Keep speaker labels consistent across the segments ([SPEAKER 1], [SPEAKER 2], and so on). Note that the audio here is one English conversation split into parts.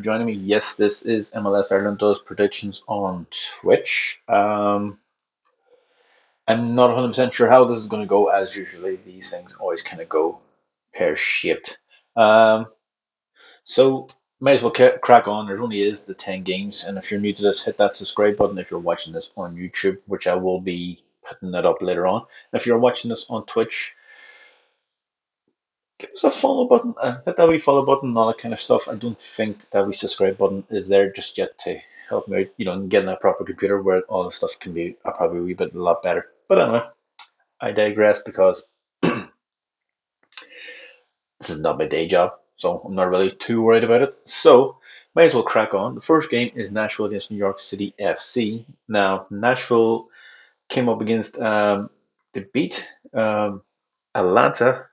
[SPEAKER 1] Joining me. Yes, this is MLS Ireland does predictions on Twitch. I'm not 100% sure how this is going to go. As usually, these things always kind of go pear-shaped. Um, so might as well crack on. There only is the 10 games, and if you're new to this, hit that subscribe button. If you're watching this on YouTube, which I will be putting that up later on. If you're watching this on Twitch, give us a follow button and hit that wee follow button and all that kind of stuff. I don't think that wee subscribe button is there just yet to help me out, and getting a proper computer where all the stuff can be probably a wee bit a lot better. But anyway, I digress because this is not my day job, so I'm not really too worried about it. So might as well crack on. The first game is Nashville against New York City FC. Now Nashville came up against they beat Atlanta.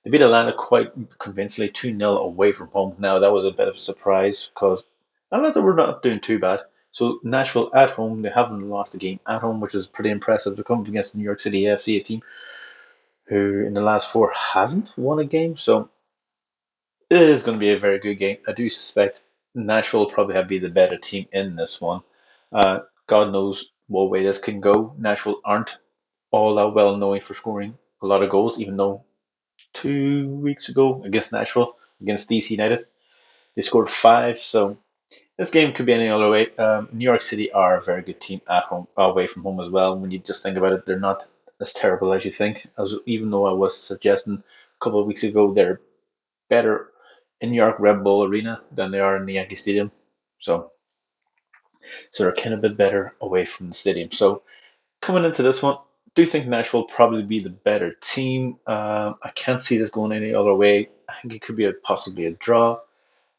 [SPEAKER 1] They beat Atlanta quite convincingly 2-0 away from home. Now, that was a bit of a surprise because Atlanta were not doing too bad. So, Nashville at home, they haven't lost a game at home, which is pretty impressive. They're coming up against New York City FC, a team who in the last four hasn't won a game. So, it is going to be a very good game. I do suspect Nashville will probably be the better team in this one. God knows what way this can go. Nashville aren't all that well known for scoring a lot of goals, even though 2 weeks ago against Nashville, against DC United. They scored five, so this game could be any other way. New York City are a very good team at home, away from home as well. When you just think about it, they're not as terrible as you think. Even though I was suggesting a couple of weeks ago they're better in New York Red Bull Arena than they are in the Yankee Stadium, so they're kind of a bit better away from the stadium. So coming into this one, do think Nashville will probably be the better team. I can't see this going any other way. I think it could be possibly a draw.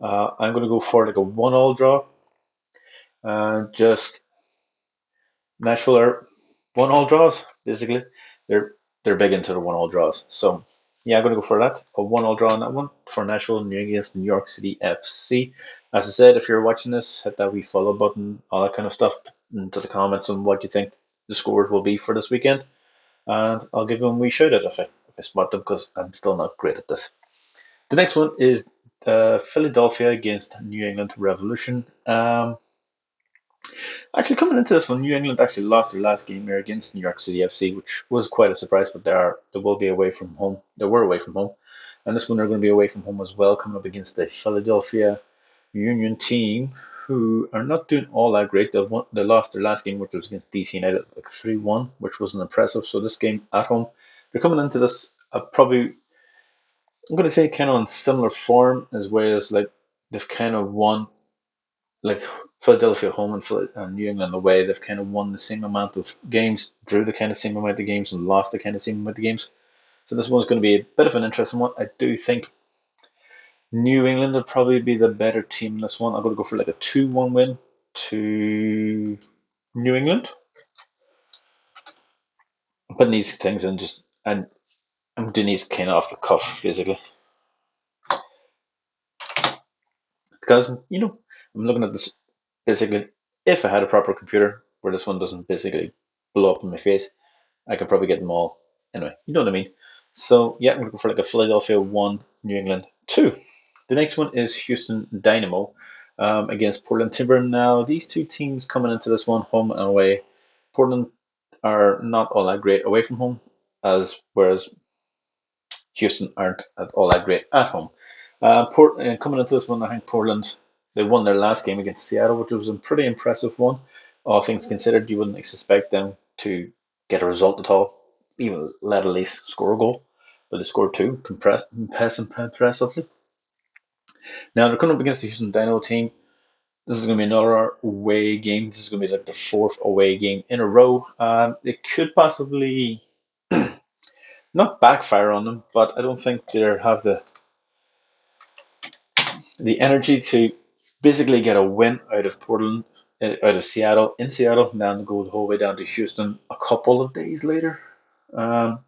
[SPEAKER 1] I'm going to go for like a 1-1 draw. Just Nashville are 1-1 draws basically. They're big into the 1-1 draws. So yeah, I'm going to go for that. A 1-1 draw on that one for Nashville against New York City FC. As I said, if you're watching this, hit that wee follow button, all that kind of stuff, into the comments on what you think the scores will be for this weekend, and I'll give them a wee shout out if I spot them because I'm still not great at this. The next one is Philadelphia against New England Revolution. Actually, coming into this one, New England actually lost their last game here against New York City FC, which was quite a surprise. But they will be away from home. They were away from home, and this one they're going to be away from home as well, coming up against the Philadelphia Union team, who are not doing all that great. They lost their last game, which was against DC United, like 3-1, which wasn't impressive. So this game at home, they're coming into this probably, I'm going to say, kind of on similar form as well as like they've kind of won, like Philadelphia home and New England away. They've kind of won the same amount of games, drew the kind of same amount of games, and lost the kind of same amount of games. So this one's going to be a bit of an interesting one. I do think New England would probably be the better team in this one. I'm going to go for like a 2-1 win to New England. I'm putting these things in and I'm doing these kind of off the cuff, basically. Because, I'm looking at this basically. If I had a proper computer where this one doesn't basically blow up in my face, I could probably get them all. Anyway, you know what I mean. So, yeah, I'm going to go for like a Philadelphia 1, New England 2. The next one is Houston Dynamo against Portland Timber. Now, these two teams coming into this one, home and away. Portland are not all that great away from home, whereas Houston aren't all that great at home. Coming into this one, I think Portland, they won their last game against Seattle, which was a pretty impressive one. All things considered, you wouldn't expect them to get a result at all, even let at least score a goal. But they scored two impressively. Now they're coming up against the Houston Dynamo team. This is going to be another away game. This is going to be like the fourth away game in a row. It could possibly not backfire on them, but I don't think they have the energy to basically get a win out of Portland, out of Seattle, in Seattle, and then go the whole way down to Houston a couple of days later. Um,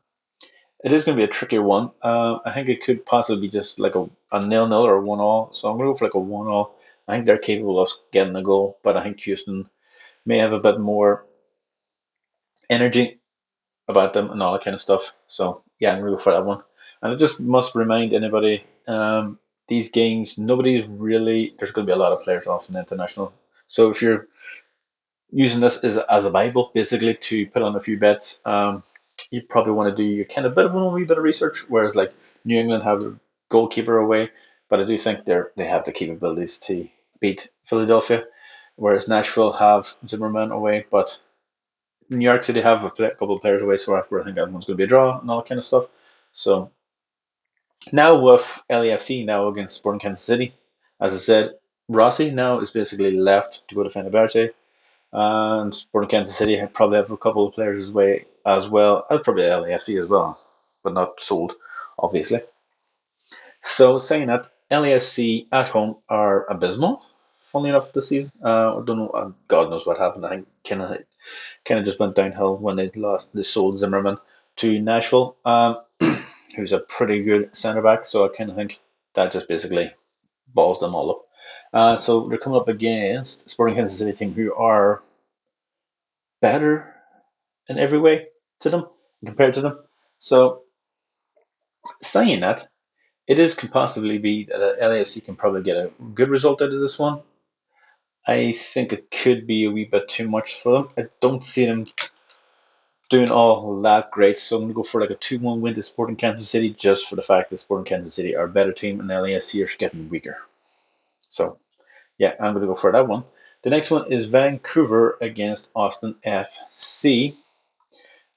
[SPEAKER 1] it is going to be a trickier one. I think it could possibly be just like a 0-0 or a 1-1. So I'm going to go for like a 1-1. I think they're capable of getting a goal, but I think Houston may have a bit more energy about them and all that kind of stuff. So yeah, I'm going to go for that one. And I just must remind anybody, these games, there's going to be a lot of players off in international. So if you're using this as a Bible, basically to put on a few bets, you probably want to do your kind of bit of a wee bit of research. Whereas like New England have their goalkeeper away, but I do think they have the capabilities to beat Philadelphia. Whereas Nashville have Zimmerman away, but New York City have a couple of players away, so I think that one's going to be a draw and all that kind of stuff. So now with LAFC now against Sporting Kansas City, as I said, Rossi now is basically left to go to Fenerbahce, and Sporting Kansas City probably have a couple of players away as well. Probably LAFC as well, but not sold, obviously. So saying that, LAFC at home are abysmal. Funnily enough, this season, I don't know. God knows what happened. I think kind of just went downhill when they sold Zimmerman to Nashville, who's a pretty good centre back. So I kind of think that just basically balls them all up. So they're coming up against Sporting Kansas City team who are better in every way to them compared to them. So saying that, it is can possibly be that LAFC can probably get a good result out of this one. I think it could be a wee bit too much for them. I don't see them doing all that great, so I'm going to go for like a 2-1 win to Sporting Kansas City just for the fact that Sporting Kansas City are a better team and LAFC are getting weaker. So, yeah, I'm going to go for that one. The next one is Vancouver against Austin FC.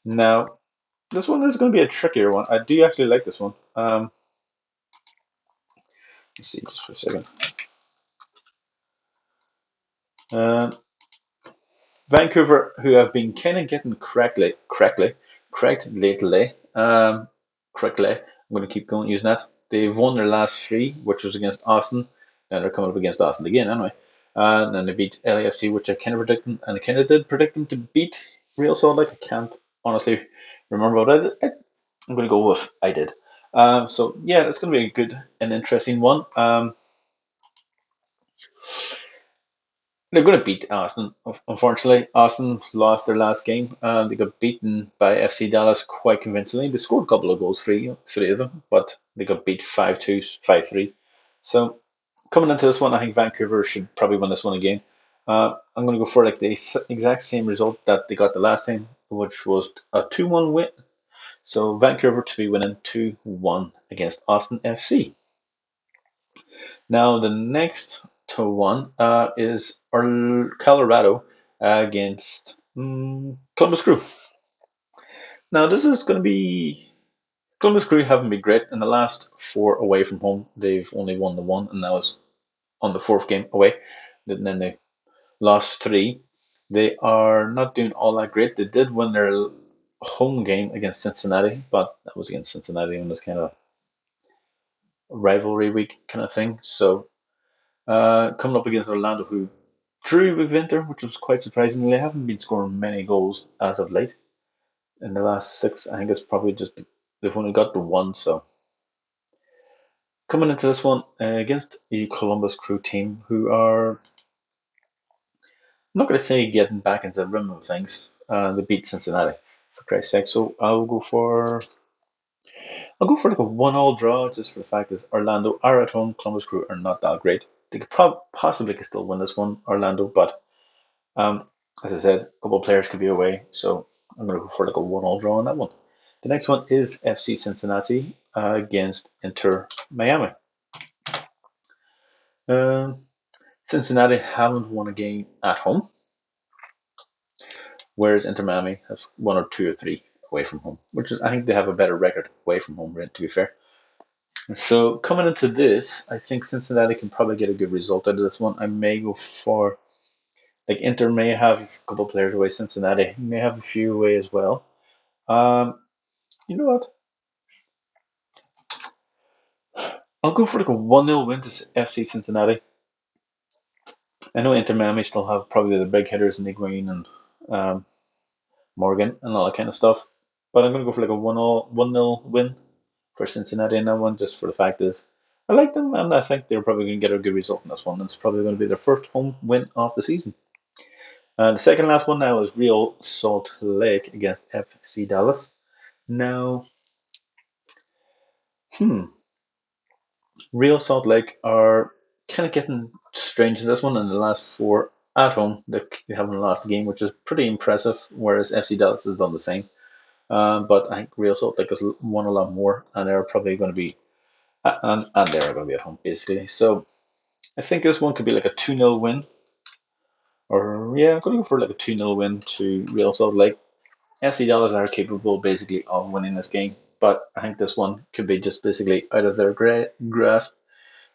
[SPEAKER 1] Now, this one is going to be a trickier one. I do actually like this one. Let's see just for a second. Vancouver, who have been kind of getting correct lately. Correctly. I'm going to keep going using that. They've won their last three, which was against Austin, and they're coming up against Austin again anyway. And then they beat LAFC, which I kind of predicted, and I kind of did predict them to beat Real Salt Lake. I can't honestly remember what I did. I'm going to go with I did. So yeah, it's going to be a good and interesting one. They're going to beat Austin. Unfortunately, Austin lost their last game. They got beaten by FC Dallas quite convincingly. They scored a couple of goals, three of them, but they got beat 5-2, 5-3. So coming into this one, I think Vancouver should probably win this one again. I'm going to go for like the exact same result that they got the last time, which was a 2-1 win. So Vancouver to be winning 2-1 against Austin FC. Now the next to one is Colorado against Columbus Crew. Now this is going to be Columbus Crew haven't been great in the last four away from home. They've only won the one, and that was on the fourth game away. And then they lost three. They are not doing all that great. They did win their home game against Cincinnati, but that was against Cincinnati and it was kind of a rivalry week kind of thing. So coming up against Orlando, who drew with Winter, which was quite surprising. They haven't been scoring many goals as of late. In the last six, I think it's probably just they've only got the one. So coming into this one against the Columbus Crew team, who are I'm not going to say getting back into the rhythm of things. They beat Cincinnati for Christ's sake. So I'll go for like a 1-1 draw, just for the fact that Orlando are at home. Columbus Crew are not that great. They could possibly still win this one, Orlando, but as I said, a couple of players could be away, so I'm going to go for like a 1-1 draw on that one. The next one is FC Cincinnati against Inter Miami. Cincinnati haven't won a game at home, whereas Inter Miami have one or two or three away from home, which is I think they have a better record away from home, to be fair. So coming into this, I think Cincinnati can probably get a good result out of this one. I may go for like Inter may have a couple of players away. Cincinnati may have a few away as well. You know what? I'll go for like a 1-0 win to FC Cincinnati. I know Inter Miami still have probably the big hitters, Niguin and Morgan and all that kind of stuff. But I'm going to go for like a 1-0 win for Cincinnati in that one, just for the fact is I like them and I think they're probably going to get a good result in this one. It's probably going to be their first home win of the season. The second last one now is Real Salt Lake against FC Dallas. Now, Real Salt Lake are kind of getting strange in this one. In the last four at home, they haven't lost a game, which is pretty impressive. Whereas FC Dallas has done the same. But I think Real Salt Lake has won a lot more, and they're probably going to be and they're going to be at home basically. So I think this one could be like a 2-0 win, or yeah, I'm going to go for like a 2-0 win to Real Salt Lake. FC Dallas are capable basically of winning this game, but I think this one could be just basically out of their grasp.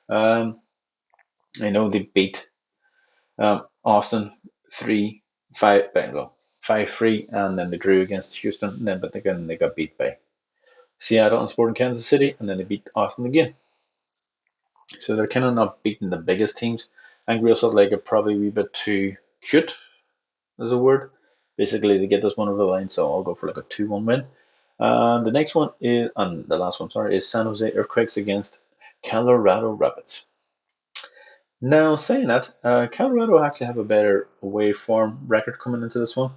[SPEAKER 1] Um, I know they beat Austin 3-5, well, 5-3, and then they drew against Houston, and then but again they got beat by Seattle and Sporting Kansas City, and then they beat Austin again. So they're kind of not beating the biggest teams. I think Real Salt Lake are probably a wee bit too cute, is a word. Basically, to get this one over the line, so I'll go for like a 2-1 win. The next one is, and the last one, sorry, is San Jose Earthquakes against Colorado Rapids. Now, saying that, Colorado actually have a better away form record coming into this one.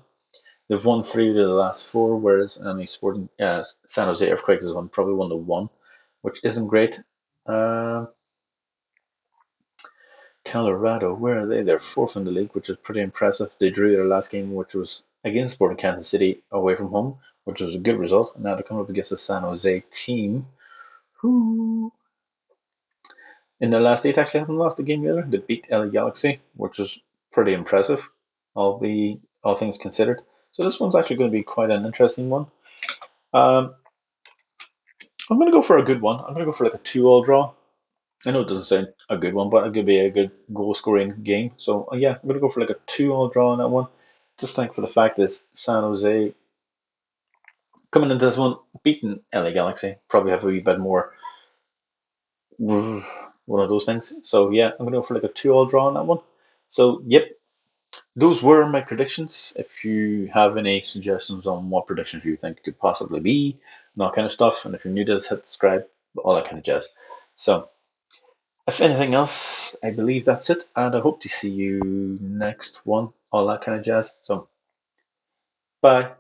[SPEAKER 1] They've won 3 of the last 4, whereas Sporting San Jose Earthquakes has probably won the 1, which isn't great. Colorado, where are they? They're fourth in the league, which is pretty impressive. They drew their last game, which was against Sporting Kansas City away from home, which was a good result. And now they're coming up against the San Jose team, who in their last 8 actually haven't lost a game either. They beat LA Galaxy, which was pretty impressive, all things considered. So this one's actually going to be quite an interesting one. Um, I'm going to go for a good one. I'm going to go for like a 2-all draw. I know it doesn't sound a good one, but it could be a good goal scoring game. So yeah, I'm gonna go for like a 2-all draw on that one. Just think for the fact is San Jose coming into this one beating LA Galaxy probably have a wee bit more one of those things. So yeah, I'm gonna go for like a 2-all draw on that one. So yep, those were my predictions. If you have any suggestions on what predictions you think could possibly be, and that kind of stuff, and if you're new to this, hit subscribe, all that kind of jazz. So if anything else, I believe that's it, and I hope to see you next one, all that kind of jazz. So, bye.